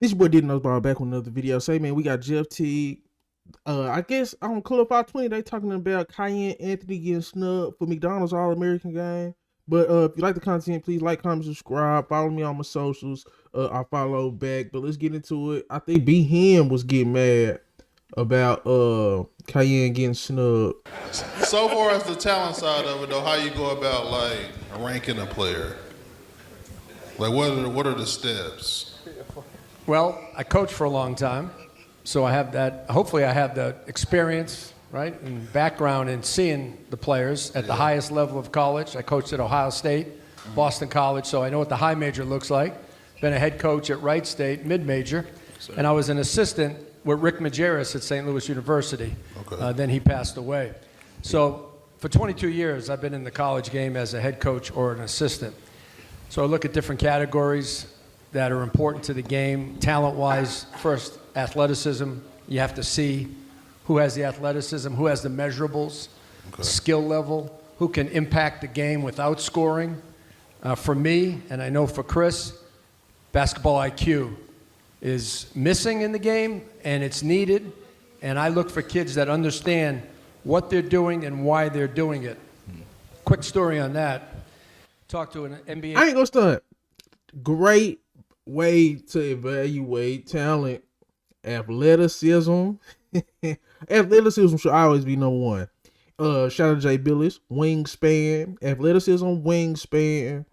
This your boy Didn't Know Ball back with another video. Say, man, we got Jeff Teague. I guess on Club 520, they talking about Kiyan Anthony getting snubbed for McDonald's All-American game. But if you like the content, please like, comment, subscribe. Follow me on my socials. I follow back. But let's get into it. I think BHen was getting mad about Kiyan getting snubbed. So far as the talent side of it, though, how you go about like ranking a player? Like, what are the steps? Well, I coached for a long time, so I have that. Hopefully, I have the experience, right, and background in seeing the players at the highest level of college. I coached at Ohio State, Boston College, so I know what the high major looks like. Been a head coach at Wright State, mid-major, and I was an assistant with Rick Majerus at St. Louis University. Okay. Then he passed away. So for 22 years, I've been in the college game as a head coach or an assistant. So I look at different categories that are important to the game, talent-wise. First, athleticism. You have to see who has the athleticism, who has the measurables, skill level, who can impact the game without scoring. For me, and I know for Chris, basketball IQ is missing in the game, and it's needed. And I look for kids that understand what they're doing and why they're doing it. Quick story on that. Talked to an NBA. I ain't gonna stunt. Great way to evaluate talent. Athleticism. Athleticism should always be number one. Shout out to Jay Billis. Wingspan. Athleticism, wingspan,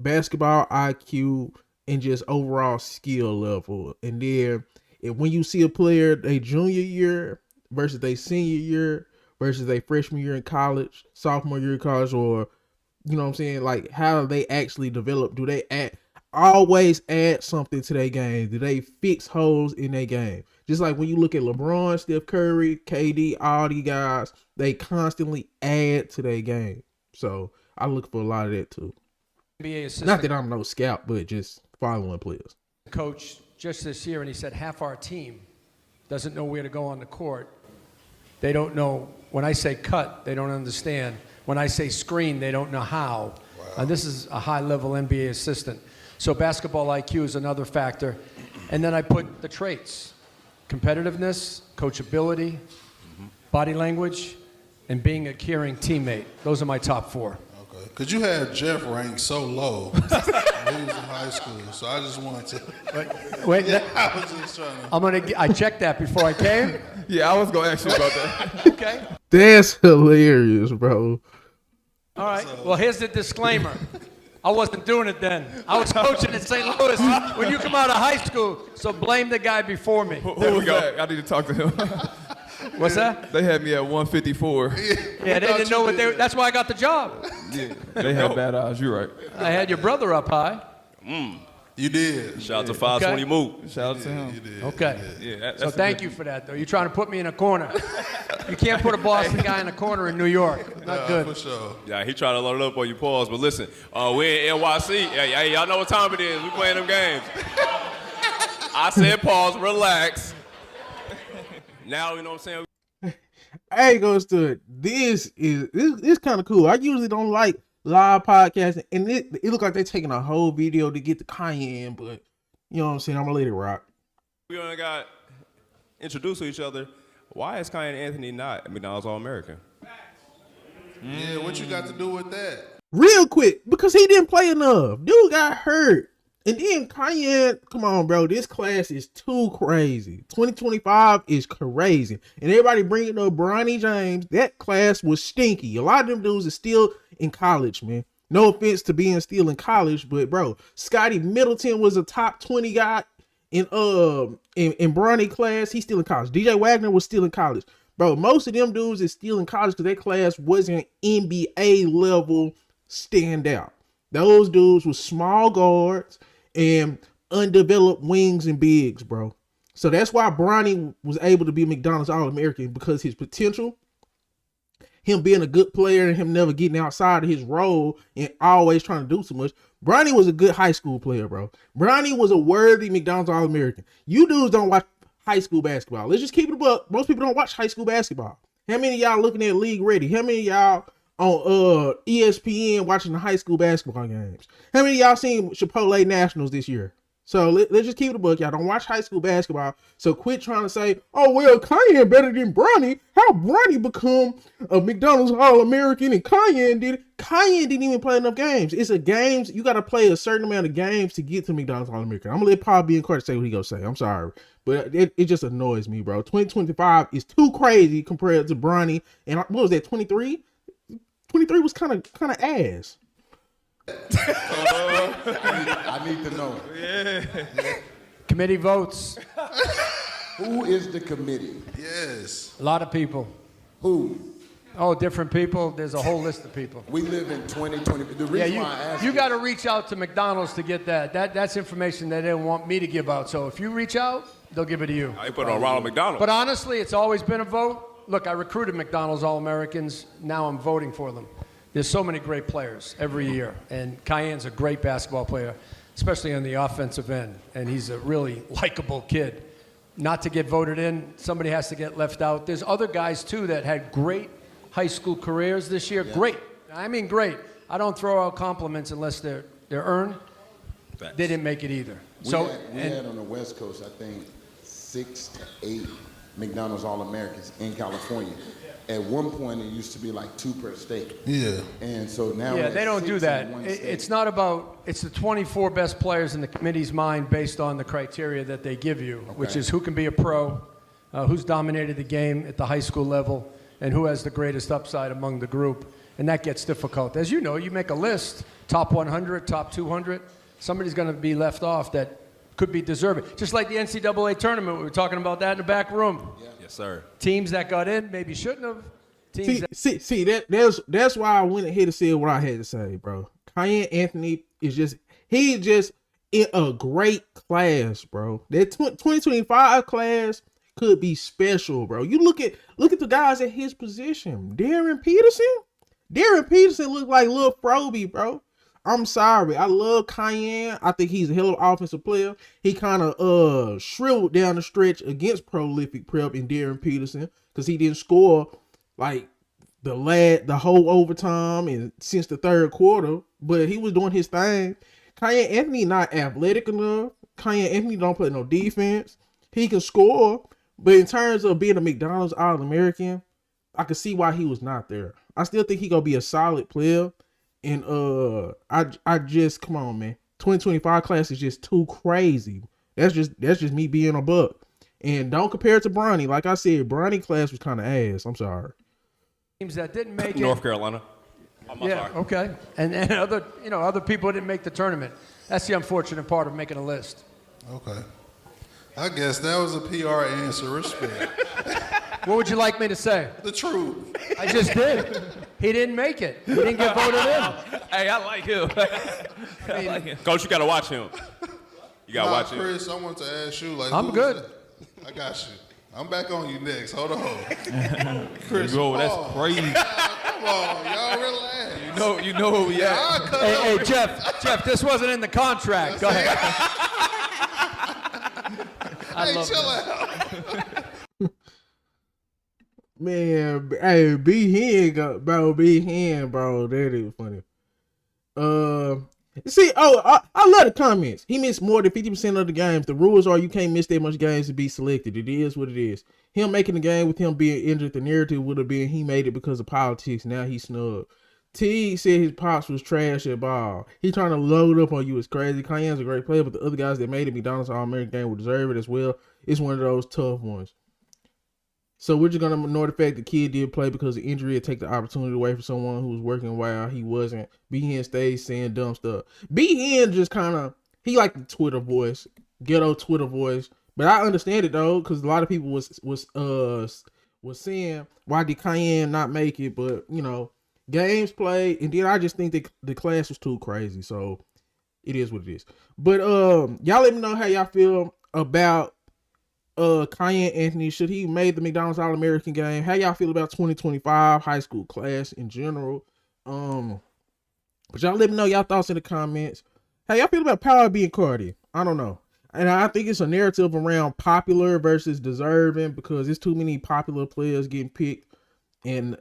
basketball IQ, and just overall skill level. And then when you see a player they junior year versus they senior year versus they freshman year in college, sophomore year in college, or you know what I'm saying, like how they actually develop, do they always add something to their game? Do they fix holes in their game? Just like when you look at LeBron, Steph Curry, KD, all these guys, they constantly add to their game. So I look for a lot of that too. NBA assistant Not that I'm no scout, but just following players. coach just this year, and he said half our team doesn't know where to go on the court. They don't know. When I say cut, they don't understand. When I say screen, they don't know how. Wow. This is a high-level NBA assistant. So basketball IQ is another factor. And then I put the traits: competitiveness, coachability, body language, and being a caring teammate. Those are my top four. Okay, because you had Jeff ranked so low when he was in high school, so I just wanted to. Wait, I was just trying to. I checked that before I came. Yeah, I was gonna ask you about that. Okay. That's hilarious, bro. All right. Well, here's the disclaimer. I wasn't doing it then. I was coaching in St. Louis when you come out of high school, so blame the guy before me. Who was that? I need to talk to him. What's that? They had me at 154. Yeah, they didn't know what they were. That's why I got the job. Yeah, they had bad eyes. You're right. I had your brother up high. You did. Shout out to 520 Okay. Move. Shout out to him. You did. Okay. Yeah, So that's thank you for that, though. You're trying to put me in a corner. You can't put a Boston guy in a corner in New York. Not For good. sure. Yeah, he tried to load it up on you, pause. But listen, we in NYC. Hey, y'all know what time it is. We playing them games. I said pause, relax. Now, you know what I'm saying? I ain't gonna stood. This kind of cool. I usually don't like live podcasting, and it look like they're taking a whole video to get the Kiyan, but you know what I'm saying, I'm gonna let it rock. We only got introduced to each other. Why is Kiyan Anthony not a McDonald's All-American? Yeah, what you got to do with that? Real quick, because he didn't play enough. Dude got hurt. And then Kiyan, come on, bro. This class is too crazy. 2025 is crazy. And everybody bringing up Bronny James. That class was stinky. A lot of them dudes are still in college, man. No offense to being still in college, but bro, Scotty Middleton was a top 20 guy in Bronny class. He's still in college. DJ Wagner was still in college. Bro, most of them dudes is still in college because their class wasn't NBA level standout. Those dudes were small guards and undeveloped wings and bigs, bro. So that's why Bronny was able to be McDonald's All-American, because his potential, him being a good player and him never getting outside of his role and always trying to do too much. Bronny was a good high school player, bro. Bronny was a worthy McDonald's All-American. You dudes don't watch high school basketball. Let's just keep it up. Most people don't watch high school basketball. How many of y'all looking at League Ready? How many of y'all on ESPN watching the high school basketball games? How many of y'all seen Chipotle Nationals this year? So let's just keep it a book. Y'all don't watch high school basketball. So quit trying to say, oh, well, Kiyan better than Bronny. How Bronny become a McDonald's All-American and Kiyan did it? Kiyan didn't even play enough games. It's a games. You got to play a certain amount of games to get to McDonald's All-American. I'm going to let Paul Biancardi say what he going to say. I'm sorry. But it just annoys me, bro. 2025 is too crazy compared to Bronny. And what was that, 23? 23 was kind of ass. I need to know. Yeah. Committee votes. Who is the committee? Yes. A lot of people. Who? Oh, different people. There's a whole list of people. We live in 2020. The Yeah, reason why I asked you got to reach out to McDonald's to get that. That's information they didn't want me to give out. So if you reach out, they'll give it to you. I put it on Ronald McDonald. But honestly, it's always been a vote. Look, I recruited McDonald's All-Americans. Now I'm voting for them. There's so many great players every year, and Kiyan's a great basketball player, especially on the offensive end, and he's a really likable kid. Not to get voted in, somebody has to get left out. There's other guys, too, that had great high school careers this year. Yeah. Great. I mean great. I don't throw out compliments unless they're earned. Thanks. They didn't make it either. We had on the West Coast, I think, 6 to 8 McDonald's All-Americans in California. At one point, it used to be like 2 per state. Yeah. And so now they don't do that. It's not about, it's the 24 best players in the committee's mind based on the criteria that they give you, which is who can be a pro, who's dominated the game at the high school level, and who has the greatest upside among the group. And that gets difficult. As you know, you make a list, top 100, top 200, somebody's going to be left off that could be deserving. Just like the NCAA tournament, we were talking about that in the back room. Yeah. Yes, sir. Teams that got in maybe shouldn't have. That's why I went ahead and said what I had to say, bro. Kiyan Anthony is just in a great class, bro. That 2025 class could be special, bro. You look at the guys at his position. Darren Peterson looked like Lil Froby, bro. I'm sorry. I love Kiyan. I think he's a hell of an offensive player. He kind of shriveled down the stretch against prolific prep in Darren Peterson because he didn't score like the whole overtime and since the third quarter, but he was doing his thing. Kiyan Anthony not athletic enough. Kiyan Anthony don't play no defense. He can score, but in terms of being a McDonald's All-American, I can see why he was not there. I still think he gonna be a solid player. And I just come on, man. 2025 class is just too crazy. That's just me being a buck. And don't compare it to Bronny. Like I said, Bronny class was kind of ass. I'm sorry. Teams that didn't make it. North Carolina. Yeah, okay. And other people didn't make the tournament. That's the unfortunate part of making a list. Okay. I guess that was a PR answer. Respect. What would you like me to say? The truth. I just did. He didn't make it. He didn't get voted in. Hey, I like him. I like him. Coach, you got to watch him. You got to watch him. Chris, I want to ask you. Like, I'm good. I got you. I'm back on you next. Hold on. Chris, bro, that's crazy. Come on, y'all relax. You know who we at. Hey, Jeff, this wasn't in the contract. Go ahead. Hey, chill out. Man, hey, BHen, bro, that is funny. See, I love the comments. He missed more than 50% of the games. The rules are you can't miss that much games to be selected. It is what it is. Him making the game with him being injured, the narrative would have been he made it because of politics. Now he's snubbed. Teague said his pops was trash at ball. He trying to load up on you. It's crazy. Kiyan's a great player, but the other guys that made it McDonald's All-American game will deserve it as well. It's one of those tough ones. So we're just going to ignore the fact the kid did play because of injury and take the opportunity away from someone who was working while he wasn't. BHen stays saying dumb stuff. BHen just kind of, he like the Twitter voice, ghetto Twitter voice. But I understand it though, because a lot of people was saying, why did Kiyan not make it? But, games played. And then I just think that the class was too crazy. So it is what it is. But y'all let me know how y'all feel about Kiyan Anthony. Should he made the McDonald's All-American game? How y'all feel about 2025 high school class in general? But y'all let me know y'all thoughts in the comments. How y'all feel about Power Biancardi? I don't know. And I think it's a narrative around popular versus deserving because there's too many popular players getting picked. And,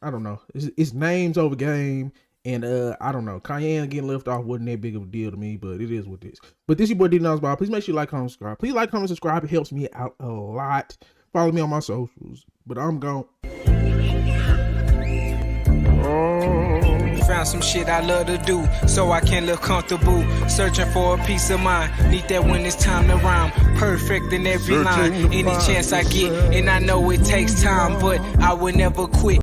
I don't know. It's names over game. And I don't know, Kiyan getting left off wasn't that big of a deal to me, but it is what it is. But this is your boy D-Nuts. Please make sure you like, comment, subscribe. Please like, comment, subscribe. It helps me out a lot. Follow me on my socials. But I'm gone. Found some shit I love to do, so I can live comfortable. Searching for a peace of mind, need that when it's time to rhyme. Perfect in every line, any chance I get, and I know it takes time, but I will never quit.